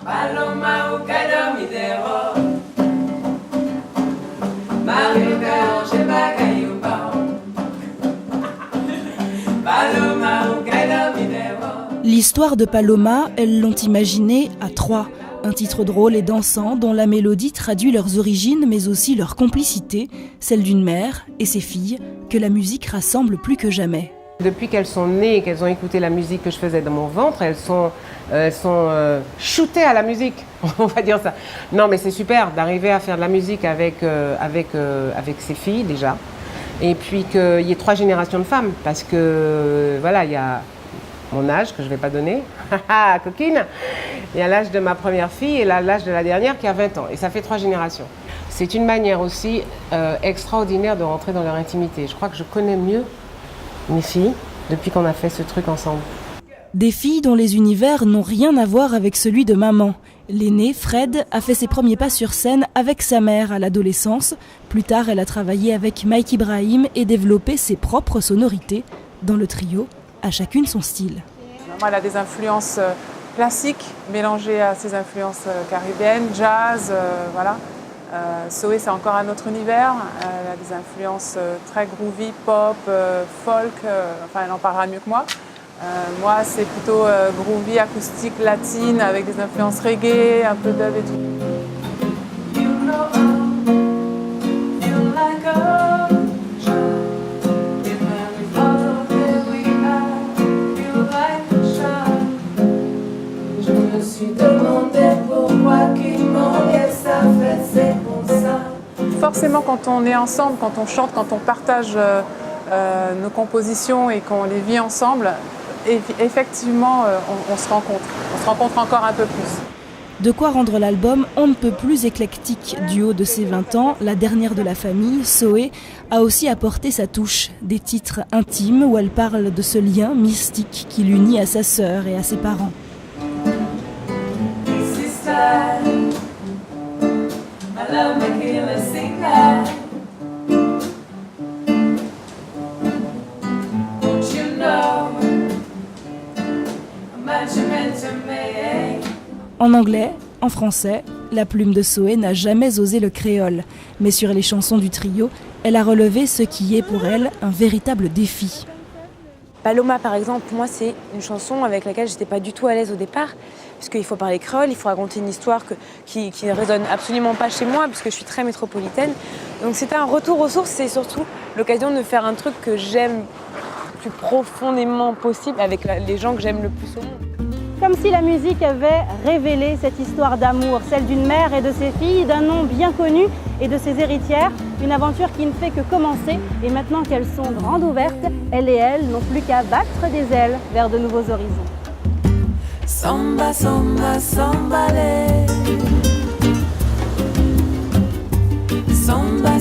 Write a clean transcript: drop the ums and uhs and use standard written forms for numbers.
Paloma o caidamidero, Mario Carange Bagayuba, Paloma o caidamidero. L'histoire de Paloma, elles l'ont imaginée à trois. Un titre drôle et dansant dont la mélodie traduit leurs origines mais aussi leur complicité, celle d'une mère et ses filles, que la musique rassemble plus que jamais. Depuis qu'elles sont nées et qu'elles ont écouté la musique que je faisais dans mon ventre, elles sont shootées à la musique, on va dire ça. Non mais c'est super d'arriver à faire de la musique avec ses filles déjà. Et puis qu'il y ait 3 générations de femmes, parce que voilà, il y a mon âge que je ne vais pas donner, coquine, il y a l'âge de ma première fille et l'âge de la dernière qui a 20 ans. Et ça fait 3 générations. C'est une manière aussi extraordinaire de rentrer dans leur intimité. Je crois que je connais mieux mes filles depuis qu'on a fait ce truc ensemble. Des filles dont les univers n'ont rien à voir avec celui de maman. L'aînée, Fred, a fait ses premiers pas sur scène avec sa mère à l'adolescence. Plus tard, elle a travaillé avec Mike Ibrahim et développé ses propres sonorités. Dans le trio, à chacune son style. Moi, elle a des influences classiques mélangées à ses influences caribéennes, jazz, voilà. Zoé, c'est encore un autre univers. Elle a des influences très groovy, pop, folk. Enfin, elle en parlera mieux que moi. Moi, c'est plutôt groovy, acoustique, latine, avec des influences reggae, un peu dub et tout. Je me suis demandé pourquoi qui manquait ça fait c'est pour ça. Forcément, quand on est ensemble, quand on chante, quand on partage nos compositions et qu'on les vit ensemble, effectivement, on se rencontre. On se rencontre encore un peu plus. De quoi rendre l'album on ne peut plus éclectique. Du haut de ses 20 ans, la dernière de la famille, Zoé, a aussi apporté sa touche. Des titres intimes où elle parle de ce lien mystique qui l'unit à sa sœur et à ses parents. En anglais, en français, la plume de Zoé n'a jamais osé le créole. Mais sur les chansons du trio, elle a relevé ce qui est pour elle un véritable défi. Paloma, par exemple, pour moi, c'est une chanson avec laquelle je n'étais pas du tout à l'aise au départ, puisqu'il faut parler créole, il faut raconter une histoire qui ne résonne absolument pas chez moi, puisque je suis très métropolitaine. Donc c'était un retour aux sources, c'est surtout l'occasion de faire un truc que j'aime le plus profondément possible avec les gens que j'aime le plus au monde. Comme si la musique avait révélé cette histoire d'amour, celle d'une mère et de ses filles, d'un nom bien connu et de ses héritières. Une aventure qui ne fait que commencer et maintenant qu'elles sont grandes ouvertes, elle et elles n'ont plus qu'à battre des ailes vers de nouveaux horizons. Samba, samba, samba, samba.